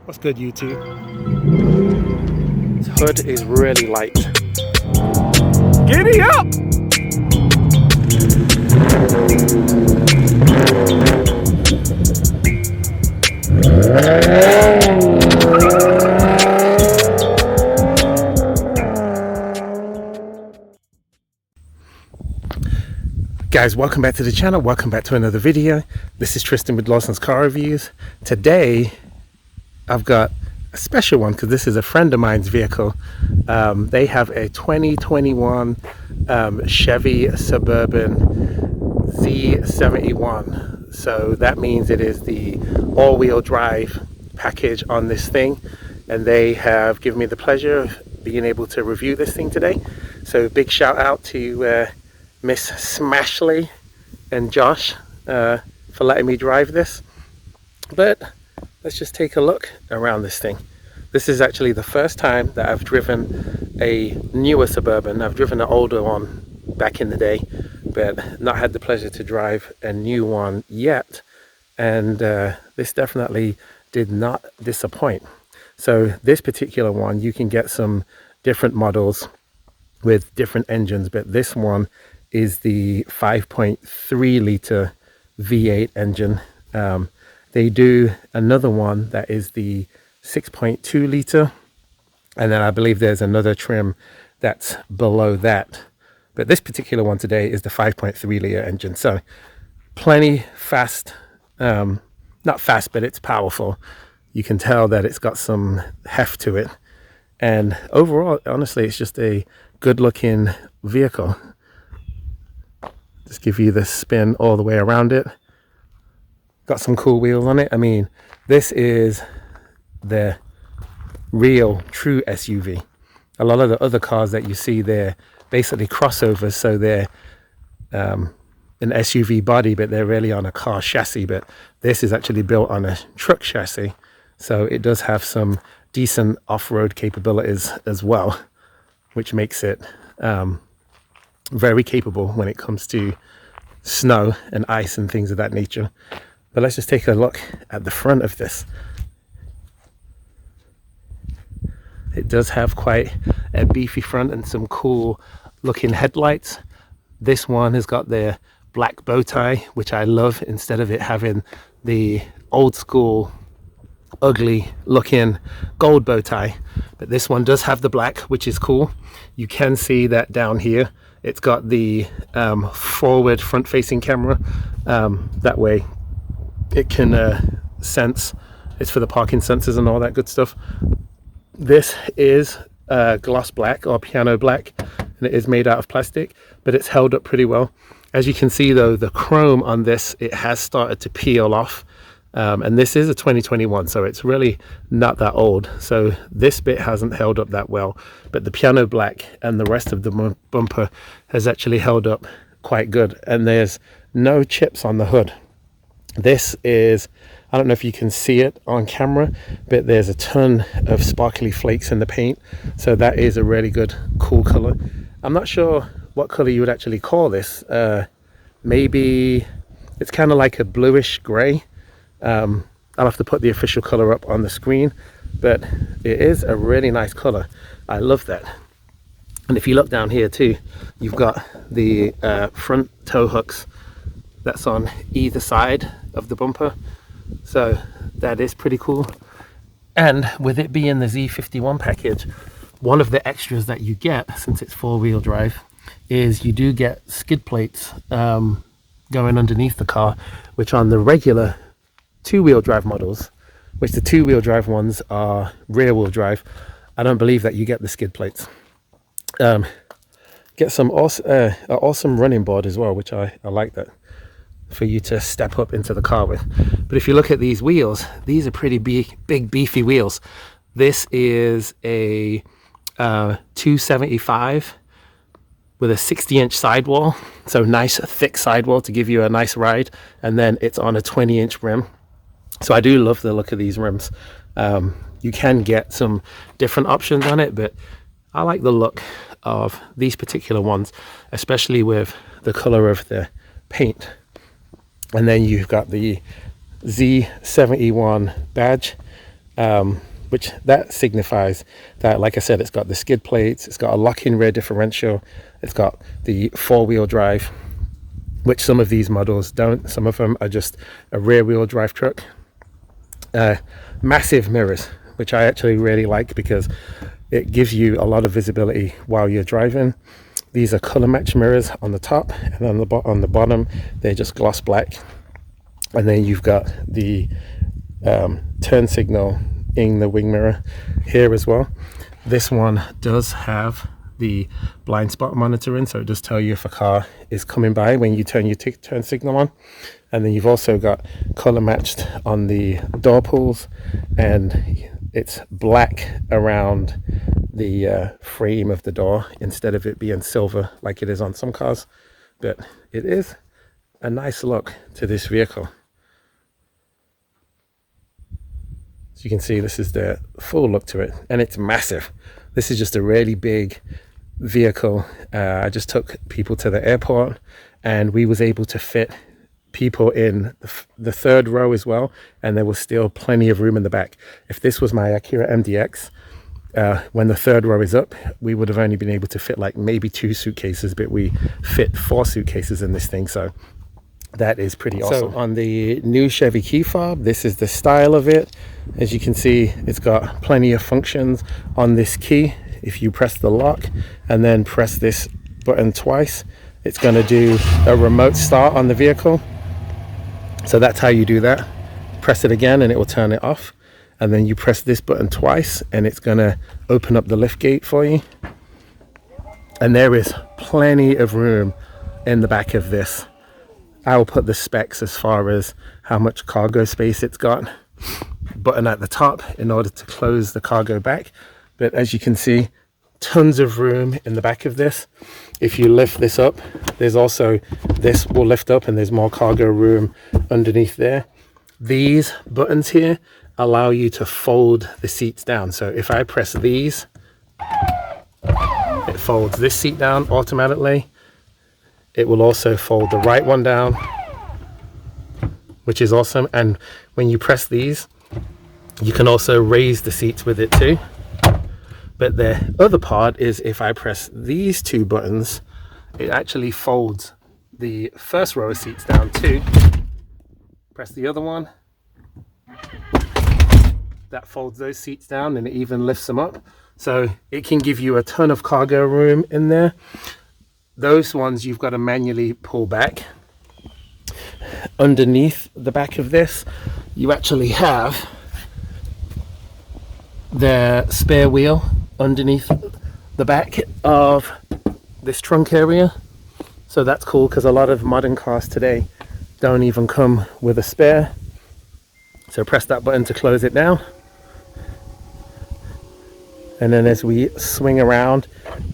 What's good, YouTube? This hood is really light. Giddy up! Guys, welcome back to the channel. Welcome back to another video. This is Tristan with Lawson's Car Reviews. Today, I've got a special one because this is a friend of mine's vehicle. They have a 2021 Chevy Suburban Z71. So that means it is the all-wheel drive package on this thing. And they have given me the pleasure of being able to review this thing today. So big shout out to Miss Smashley and Josh for letting me drive this. But let's just take a look around this thing. This is actually the first time that I've driven a newer Suburban. I've driven an older one back in the day, but not had the pleasure to drive a new one yet. And this definitely did not disappoint. So this particular one, you can get some different models with different engines, but this one is the 5.3 liter V8 engine. They do another one that is the 6.2 liter, and then I believe there's another trim that's below that. But this particular one today is the 5.3 liter engine. So plenty fast, not fast, but it's powerful. You can tell that it's got some heft to it. And overall, honestly, it's just a good looking vehicle. Just give you the spin all the way around it. Got some cool wheels on it. I mean, this is the real true SUV. A lot of the other cars that you see, they're basically crossovers, so they're an SUV body, but they're really on a car chassis. But this is actually built on a truck chassis, so it does have some decent off-road capabilities as well, which makes it very capable when it comes to snow and ice and things of that nature. But let's just take a look at the front of this. It does have quite a beefy front and some cool looking headlights. This one has got the black bow tie, which I love, instead of it having the old school ugly looking gold bow tie. But this one does have the black, which is cool. You can see that down here it's got the forward front facing camera. That way it can sense, it's for the parking sensors and all that good stuff. This is gloss black or piano black, and it is made out of plastic, but it's held up pretty well. As you can see though, the chrome on this, it has started to peel off. And this is a 2021, so it's really not that old. So this bit hasn't held up that well, but the piano black and the rest of the bumper has actually held up quite good. And there's no chips on the hood. This is, I don't know if you can see it on camera, but there's a ton of sparkly flakes in the paint. So that is a really good, cool color. I'm not sure what color you would actually call this. Maybe it's kind of like a bluish gray. I'll have to put the official color up on the screen, but it is a really nice color. I love that. And if you look down here too, you've got the front tow hooks that's on either side of the bumper, so that is pretty cool. And with it being the Z51 package, one of the extras that you get, since it's four-wheel drive, is you do get skid plates going underneath the car, which on the regular two-wheel drive models, which the two-wheel drive ones are rear-wheel drive, I don't believe that you get the skid plates. Get some awesome running board as well, which I like that, for you to step up into the car with. But if you look at these wheels, these are pretty big beefy wheels. This is a 275 with a 60-inch sidewall, so nice thick sidewall to give you a nice ride, and then it's on a 20-inch rim. So I do love the look of these rims. You can get some different options on it, but I like the look of these particular ones, especially with the color of the paint. And then you've got the Z71 badge which that signifies that, like I said, it's got the skid plates, it's got a lock-in rear differential, it's got the four-wheel drive, which some of these models don't. Some of them are just a rear-wheel drive truck. Massive mirrors, which I actually really like because it gives you a lot of visibility while you're driving. These are color match mirrors on the top, and on the bottom they're just gloss black. And then you've got the turn signal in the wing mirror here as well. This one does have the blind spot monitoring, so it does tell you if a car is coming by when you turn your turn signal on. And then you've also got color matched on the door pulls, and it's black around the frame of the door instead of it being silver like it is on some cars. But it is a nice look to this vehicle. You can see this is the full look to it, and it's massive. This is just a really big vehicle. I just took people to the airport, and we was able to fit people in the third row as well, and there was still plenty of room in the back. If this was my Acura MDX, when the third row is up, we would have only been able to fit like maybe 2 suitcases, but we fit 4 suitcases in this thing, so that is pretty awesome. So on the new Chevy key fob, this is the style of it. As you can see, it's got plenty of functions on this key. If you press the lock and then press this button twice, it's going to do a remote start on the vehicle. So that's how you do that. Press it again and it will turn it off. And then you press this button twice and it's going to open up the lift gate for you. And there is plenty of room in the back of this. I'll put the specs as far as how much cargo space it's got. Button at the top in order to close the cargo back. But as you can see, tons of room in the back of this. If you lift this up, there's also, this will lift up and there's more cargo room underneath there. These buttons here allow you to fold the seats down. So if I press these, it folds this seat down automatically. It will also fold the right one down, which is awesome. And when you press these, you can also raise the seats with it too. But the other part is if I press these 2 buttons, it actually folds the first row of seats down too. Press the other one. That folds those seats down and it even lifts them up. So it can give you a ton of cargo room in there. Those ones you've got to manually pull back. Underneath the back of this, you actually have the spare wheel underneath the back of this trunk area. So that's cool because a lot of modern cars today don't even come with a spare. So press that button to close it down. And then as we swing around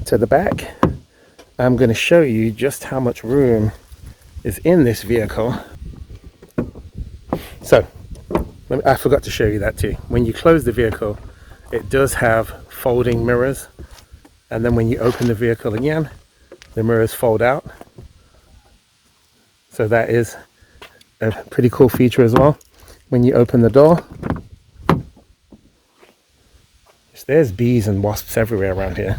to the back, I'm going to show you just how much room is in this vehicle. So, I forgot to show you that too. When you close the vehicle, it does have folding mirrors. And then when you open the vehicle again, the mirrors fold out. So that is a pretty cool feature as well. When you open the door, there's bees and wasps everywhere around here.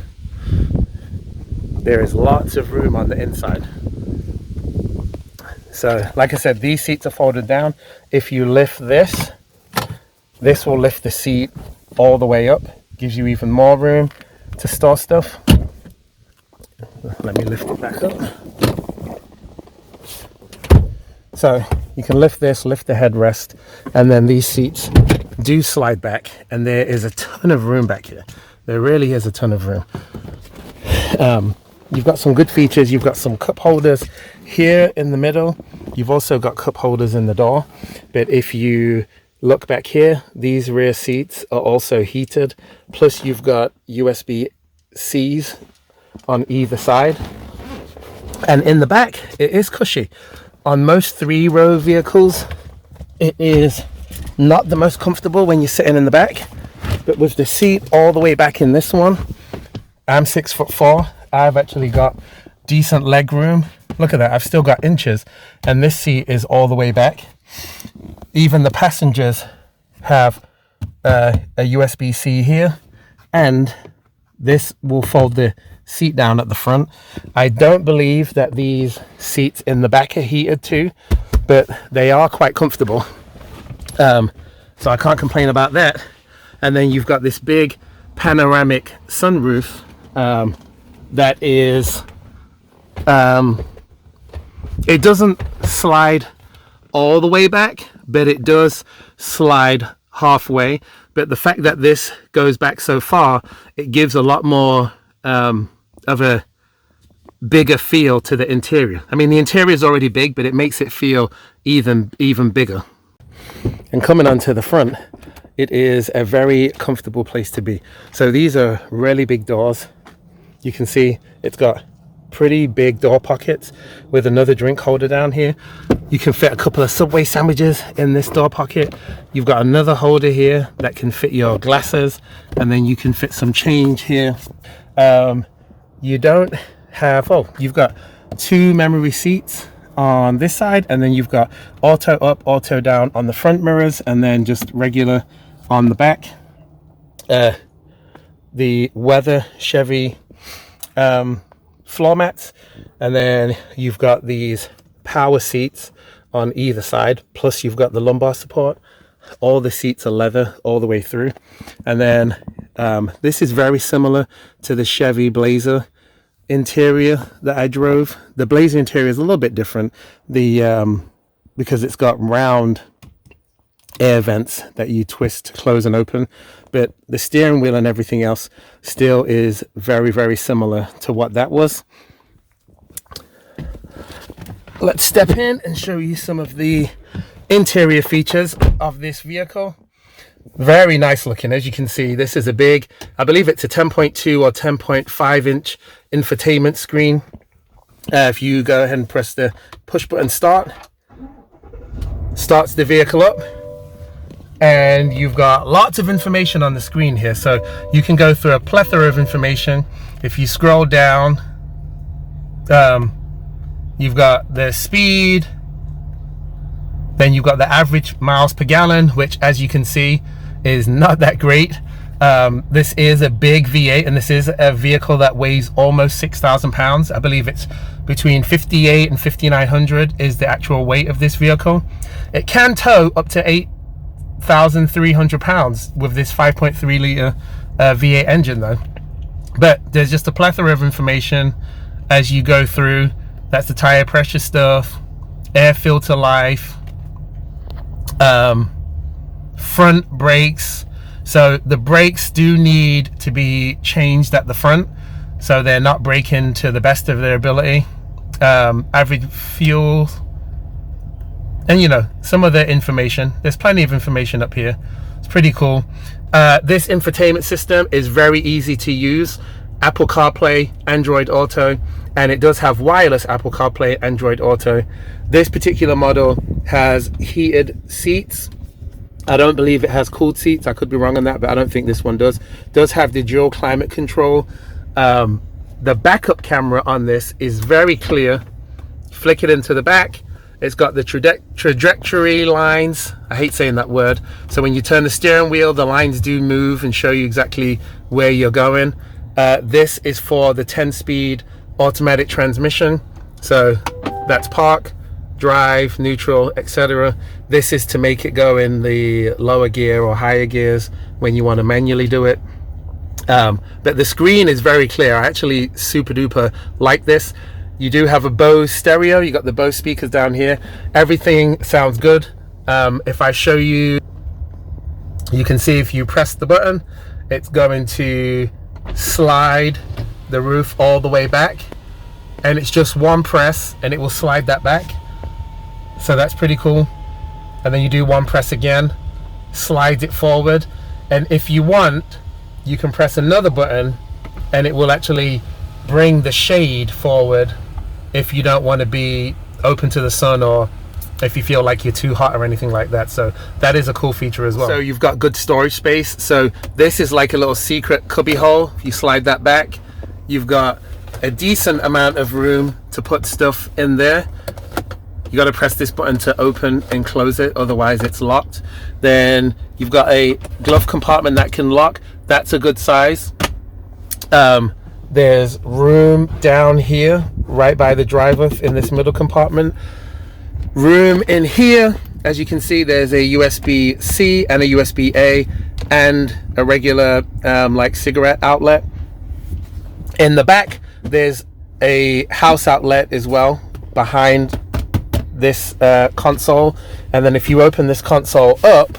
There is lots of room on the inside. So like I said, these seats are folded down. If you lift this, this will lift the seat all the way up. Gives you even more room to store stuff. Let me lift it back up. So you can lift this, lift the headrest, and then these seats do slide back, and there is a ton of room back here. There really is a ton of room. You've got some good features. You've got some cup holders here in the middle. You've also got cup holders in the door. But if you look back here, these rear seats are also heated. Plus you've got USB-Cs on either side. And in the back, it is cushy. On most 3-row vehicles, it is not the most comfortable when you're sitting in the back. But with the seat all the way back in this one, I'm 6'4". I've actually got decent leg room. Look at that, I've still got inches, and this seat is all the way back. Even the passengers have a USB-C here, and this will fold the seat down at the front. I don't believe that these seats in the back are heated too, but they are quite comfortable, so I can't complain about that. And then you've got this big panoramic sunroof that is it doesn't slide all the way back, but it does slide halfway. But the fact that this goes back so far, it gives a lot more of a bigger feel to the interior. I mean, the interior is already big, but it makes it feel even bigger. And coming onto the front, it is a very comfortable place to be. So these are really big doors. You can see it's got pretty big door pockets with another drink holder down here. You can fit a couple of Subway sandwiches in this door pocket. You've got another holder here that can fit your glasses, and then you can fit some change here. You don't have, you've got 2 memory seats on this side, and then you've got auto up, auto down on the front mirrors, and then just regular on the back. The Weather Chevy floor mats, and then you've got these power seats on either side, plus you've got the lumbar support. All the seats are leather all the way through. And then this is very similar to the Chevy Blazer interior that I drove. The Blazer interior is a little bit different, because it's got round air vents that you twist, close and open, but the steering wheel and everything else still is very similar to what that was. Let's step in and show you some of the interior features of this vehicle. Very nice looking. As you can see, this is a big, I believe it's a 10.2 or 10.5 inch infotainment screen. If you go ahead and press the push button start, starts the vehicle up, and you've got lots of information on the screen here, so you can go through a plethora of information. If you scroll down, you've got the speed, then you've got the average miles per gallon, which, as you can see, is not that great. This is a big V8, and this is a vehicle that weighs almost 6,000 pounds. I believe it's between 58 and 5,900 is the actual weight of this vehicle. It can tow up to 8,300 pounds with this 5.3 litre V8 engine though. But there's just a plethora of information as you go through. That's the tire pressure stuff, air filter life, front brakes. So the brakes do need to be changed at the front, so they're not braking to the best of their ability. Average fuel, and some other information. There's plenty of information up here. It's pretty cool. This infotainment system is very easy to use. Apple CarPlay, Android Auto, and it does have wireless Apple CarPlay, Android Auto. This particular model has heated seats. I don't believe it has cooled seats. I could be wrong on that, but I don't think this one does. Does have the dual climate control. The backup camera on this is very clear. Flick it into the back. It's got the trajectory lines. I hate saying that word. So when you turn the steering wheel, the lines do move and show you exactly where you're going. This is for the 10-speed automatic transmission. So that's park, drive, neutral, etc. This is to make it go in the lower gear or higher gears when you want to manually do it. But the screen is very clear. I actually super duper like this. You do have a Bose stereo. You got the Bose speakers down here. Everything sounds good. If I show you, you can see if you press the button, it's going to slide the roof all the way back, and it's just one press and it will slide that back. So that's pretty cool. And then you do one press again, slides it forward, and if you want, you can press another button and it will actually bring the shade forward if you don't want to be open to the sun, or if you feel like you're too hot or anything like that. So that is a cool feature as well. So you've got good storage space. So this is like a little secret cubby hole. If you slide that back, you've got a decent amount of room to put stuff in there. You got to press this button to open and close it, otherwise it's locked. Then You've got a glove compartment that can lock. That's a good size. There's room down here right by the driver in this middle compartment. Room in here, as you can see, there's a USB-C and a USB-A and a regular like cigarette outlet. In the back there's a house outlet as well behind this console, and then if you open this console up,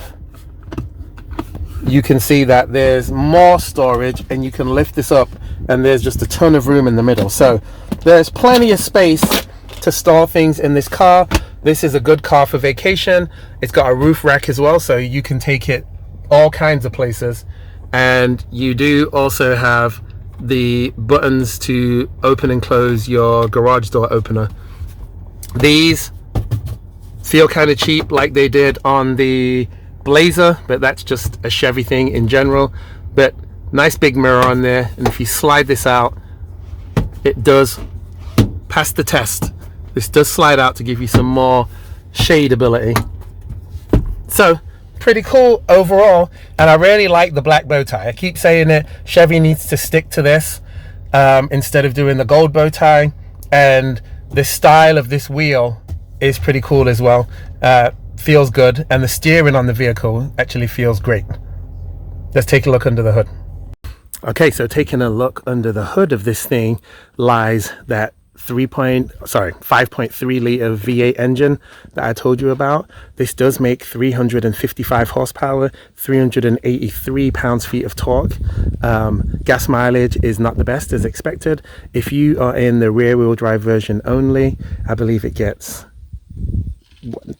you can see that there's more storage, and you can lift this up and there's just a ton of room in the middle. So there's plenty of space to store things in this car. This is a good car for vacation. It's got a roof rack as well, so you can take it all kinds of places. And you do also have the buttons to open and close your garage door opener. These feel kind of cheap, like they did on the Blazer, but that's just a Chevy thing in general. But nice big mirror on there, and if you slide this out, it does pass the test. This does slide out to give you some more shade ability. So pretty cool overall, and I really like the black bow tie. I keep saying it, Chevy needs to stick to this instead of doing the gold bow tie, and the style of this wheel is pretty cool as well. Feels good, and the steering on the vehicle actually feels great. Let's take a look under the hood. Okay, so taking a look under the hood of this thing lies that 5.3 liter V8 engine that I told you about. This does make 355 horsepower, 383 pounds-feet of torque. Gas mileage is not the best as expected. If you are in the rear-wheel drive version only, I believe it gets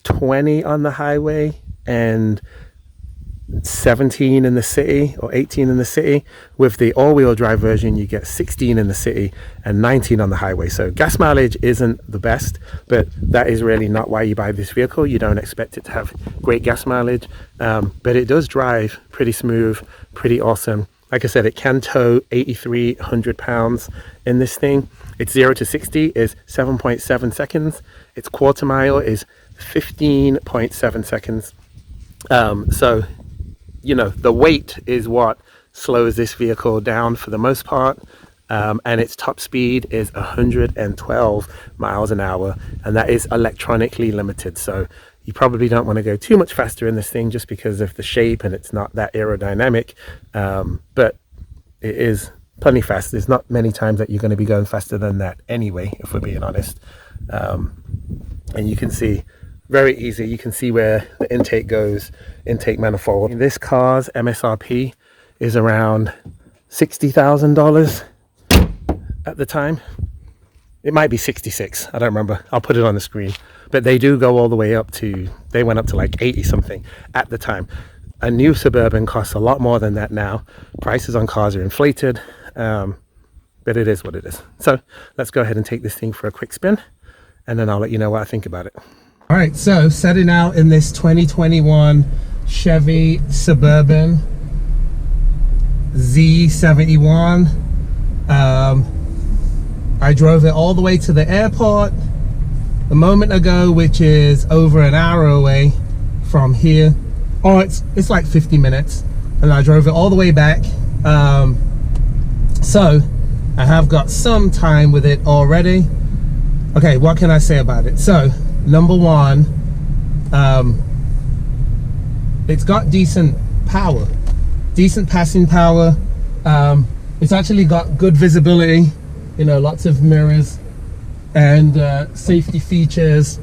20 on the highway and 17 in the city, or 18 in the city. With the all-wheel drive version, you get 16 in the city and 19 on the highway. So gas mileage isn't the best, but that is really not why you buy this vehicle. You don't expect it to have great gas mileage, but it does drive pretty smooth, pretty awesome. Like I said, it can tow 8,300 pounds in this thing. Its 0 to 60 is 7.7 seconds. Its quarter mile is 15.7 seconds. So you know, the weight is what slows this vehicle down for the most part, and its top speed is 112 miles an hour, and that is electronically limited. So you probably don't want to go too much faster in this thing just because of the shape, and it's not that aerodynamic, but it is plenty fast. There's not many times that you're going to be going faster than that anyway, if we're being honest. And you can see very easy, you can see where the intake goes, intake manifold. This car's MSRP is around $60,000 at the time. It might be 66, I don't remember. I'll put it on the screen. But they do go all the way up to, they went up to like 80 something at the time. A new Suburban costs a lot more than that now. Prices on cars are inflated, but it is what it is. So let's go ahead and take this thing for a quick spin, and then I'll let you know what I think about it. All right, so setting out in this 2021 Chevy Suburban Z71. I drove it all the way to the airport a moment ago, which is over an hour away from here. Oh, it's like 50 minutes, and I drove it all the way back. So I have got some time with it already. Okay, what can I say about it? So number one, it's got decent power, decent passing power. It's actually got good visibility, you know, lots of mirrors and safety features,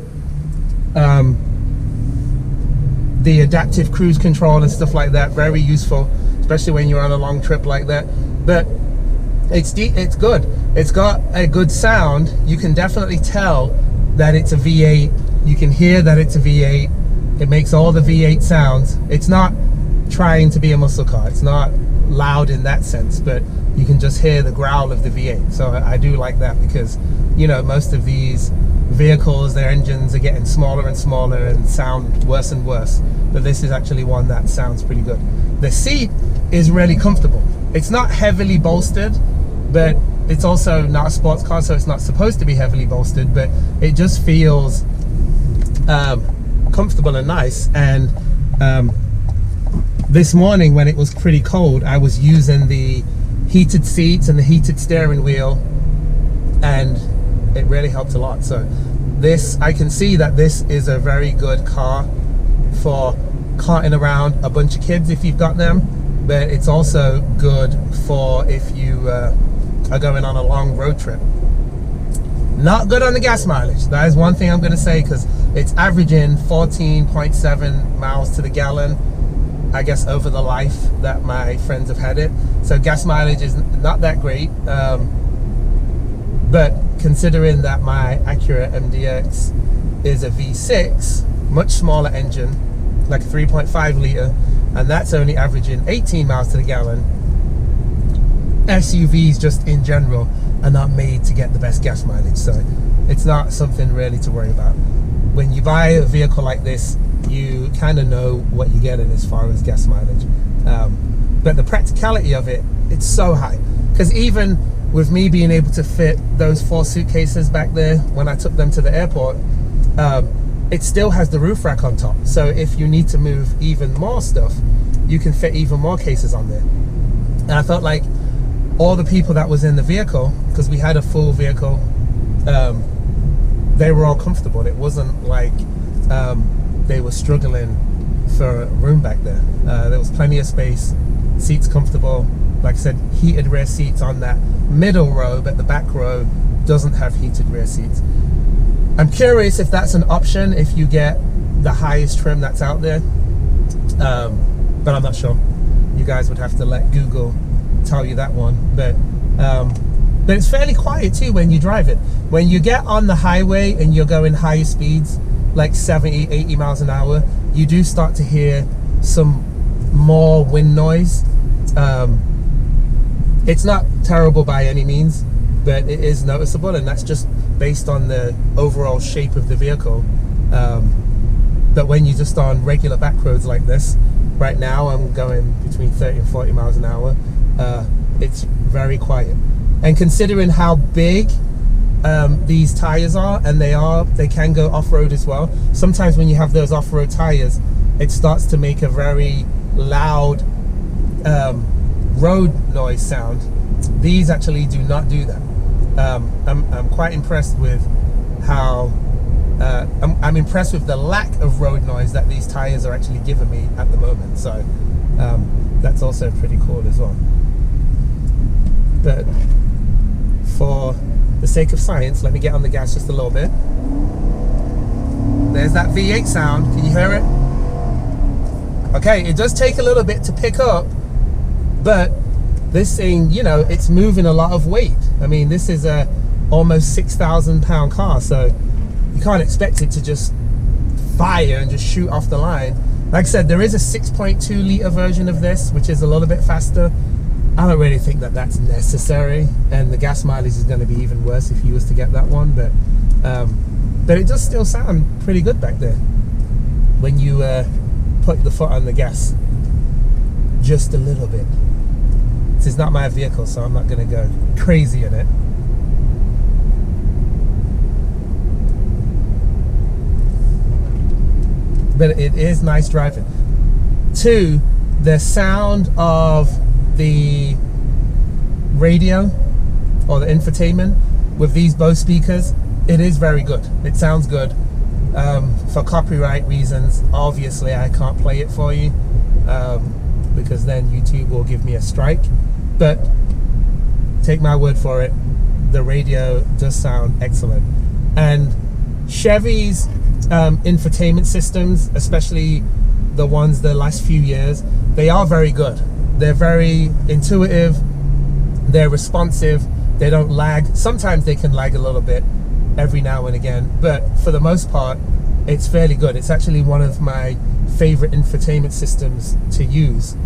the adaptive cruise control and stuff like that, very useful, especially when you're on a long trip like that. But it's good. It's got a good sound. You can definitely tell that it's a V8. You can hear that it's a V8. It makes all the V8 sounds. It's not trying to be a muscle car. It's not loud in that sense, but you can just hear the growl of the V8. So I do like that, because, you know, most of these vehicles, their engines are getting smaller and smaller and sound worse and worse. But this is actually one that sounds pretty good. The seat is really comfortable. It's not heavily bolstered, but it's also not a sports car, so it's not supposed to be heavily bolstered, but it just feels comfortable and nice. And this morning when it was pretty cold, I was using the heated seats and the heated steering wheel, and it really helped a lot. So this, I can see that this is a very good car for carting around a bunch of kids if you've got them, but it's also good for if you are going on a long road trip. Not good on the gas mileage. That is one thing I'm going to say, because it's averaging 14.7 miles to the gallon, I guess, over the life that my friends have had it. So gas mileage is not that great, but considering that my Acura MDX is a V6, much smaller engine, like a 3.5 litre, and that's only averaging 18 miles to the gallon, SUVs just in general are not made to get the best gas mileage. So it's not something really to worry about. When you buy a vehicle like this, you kind of know what you're getting as far as gas mileage, but the practicality of it, it's so high, because even with me being able to fit those 4 suitcases back there when I took them to the airport, it still has the roof rack on top. So if you need to move even more stuff, you can fit even more cases on there. And I felt like all the people that was in the vehicle, because we had a full vehicle, they were all comfortable. It wasn't like they were struggling for room back there. There was plenty of space, seats comfortable. Like I said, heated rear seats on that middle row, but the back row doesn't have heated rear seats. I'm curious if that's an option if you get the highest trim that's out there, but I'm not sure. You guys would have to let Google tell you that one. But it's fairly quiet too when you drive it. When you get on the highway and you're going higher speeds, like 70, 80 miles an hour, you do start to hear some more wind noise. It's not terrible by any means, but it is noticeable, and that's just based on the overall shape of the vehicle. But when you're just on regular back roads like this, right now I'm going between 30 and 40 miles an hour, it's very quiet. And considering how big these tires are, and they can go off-road as well. Sometimes when you have those off-road tires, it starts to make a very loud road noise sound. These actually do not do that. I'm quite impressed with how I'm impressed with the lack of road noise that these tires are actually giving me at the moment. So that's also pretty cool as well. But for the sake of science, let me get on the gas just a little bit. There's that V8 sound. Can you hear it? Okay, it does take a little bit to pick up, but this thing, you know, it's moving a lot of weight. I mean, this is a almost 6,000 pound car, so you can't expect it to just fire and just shoot off the line. Like I said, there is a 6.2 litre version of this, which is a little bit faster. I don't really think that that's necessary, and the gas mileage is going to be even worse if you was to get that one, but it does still sound pretty good back there when you put the foot on the gas just a little bit. This is not my vehicle, so I'm not going to go crazy in it. But it is nice driving. 2, the sound of the radio or the infotainment with these Bose speakers, it is very good. It sounds good. For copyright reasons, obviously I can't play it for you, because then YouTube will give me a strike. But take my word for it, the radio does sound excellent. And Chevy's infotainment systems, especially the ones the last few years, they are very good. They're very intuitive, they're responsive, they don't lag. Sometimes they can lag a little bit every now and again, but for the most part, it's fairly good. It's actually one of my favorite infotainment systems to use.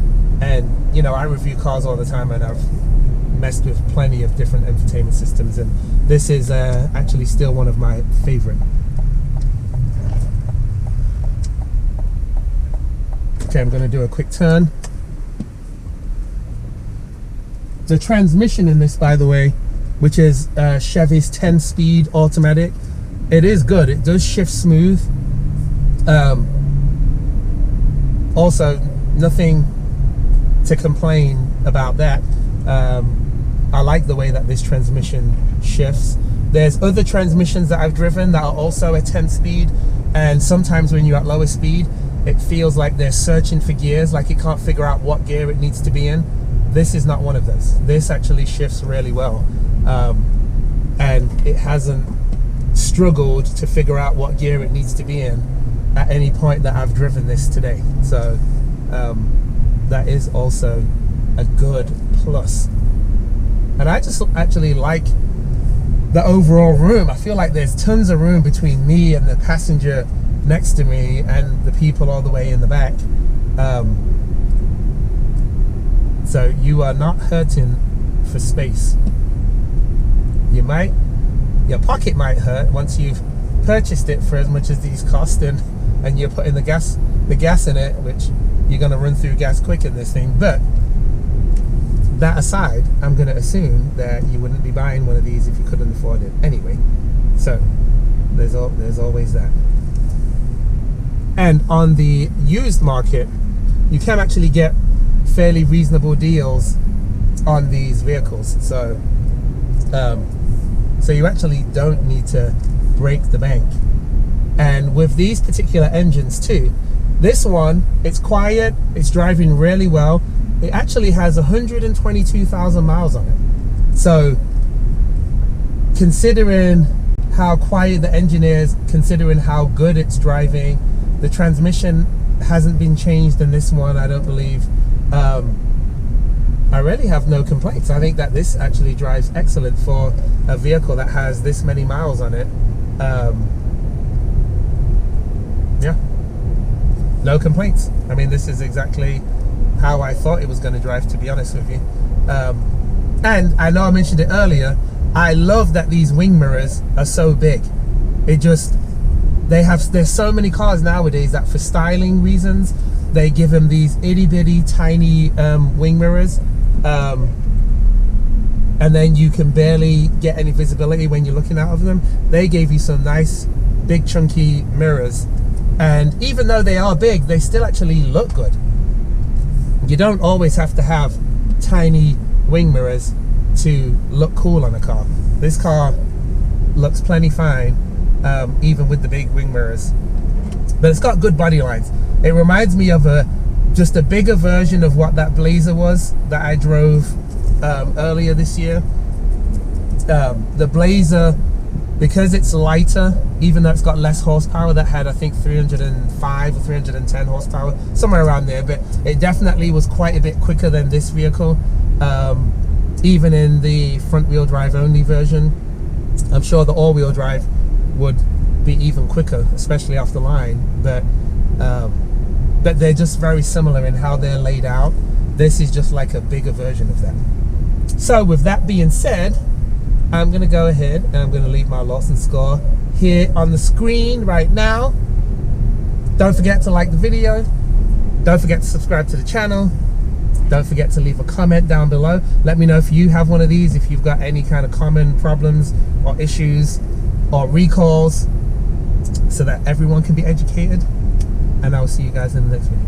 And you know, I review cars all the time, and I've messed with plenty of different infotainment systems, and this is actually still one of my favorite. Okay, I'm going to do a quick turn. The transmission in this, by the way, which is Chevy's 10-speed automatic, it is good. It does shift smooth. Also, nothing to complain about that. I like the way that this transmission shifts. There's other transmissions that I've driven that are also at 10 speed, and sometimes when you're at lower speed, it feels like they're searching for gears, like it can't figure out what gear it needs to be in. This is not one of those. This actually shifts really well, and it hasn't struggled to figure out what gear it needs to be in at any point that I've driven this today. So that is also a good plus. And I just actually like the overall room. I feel like there's tons of room between me and the passenger next to me and the people all the way in the back. So you are not hurting for space. Your pocket might hurt once you've purchased it for as much as these cost, and you're putting the gas in it, which you're going to run through gas quick in this thing. But that aside, I'm going to assume that you wouldn't be buying one of these if you couldn't afford it anyway. So there's always that. And on the used market, you can actually get fairly reasonable deals on these vehicles. So you actually don't need to break the bank. And with these particular engines too, this one, it's quiet, it's driving really well. It actually has 122,000 miles on it. So considering how quiet the engine is, considering how good it's driving, the transmission hasn't been changed in this one, I don't believe. I really have no complaints. I think that this actually drives excellent for a vehicle that has this many miles on it. Yeah, no complaints. I mean, this is exactly how I thought it was going to drive, to be honest with you. And I know I mentioned it earlier, I love that these wing mirrors are so big. There's so many cars nowadays that for styling reasons, they give them these itty bitty tiny wing mirrors. And then you can barely get any visibility when you're looking out of them. They gave you some nice big chunky mirrors, and even though they are big, they still actually look good. You don't always have to have tiny wing mirrors to look cool on a car. This car looks plenty fine, even with the big wing mirrors. But it's got good body lines. It reminds me of just a bigger version of what that Blazer was that I drove earlier this year. The Blazer, because it's lighter, even though it's got less horsepower, that had I think 305 or 310 horsepower, somewhere around there, but it definitely was quite a bit quicker than this vehicle. Even in the front wheel drive only version, I'm sure the all wheel drive would be even quicker, especially off the line, but they're just very similar in how they're laid out. This is just like a bigger version of that. So with that being said, I'm going to go ahead and I'm going to leave my Lawson score here on the screen right now. Don't forget to like the video. Don't forget to subscribe to the channel. Don't forget to leave a comment down below. Let me know if you have one of these, if you've got any kind of common problems or issues or recalls, so that everyone can be educated. And I will see you guys in the next video.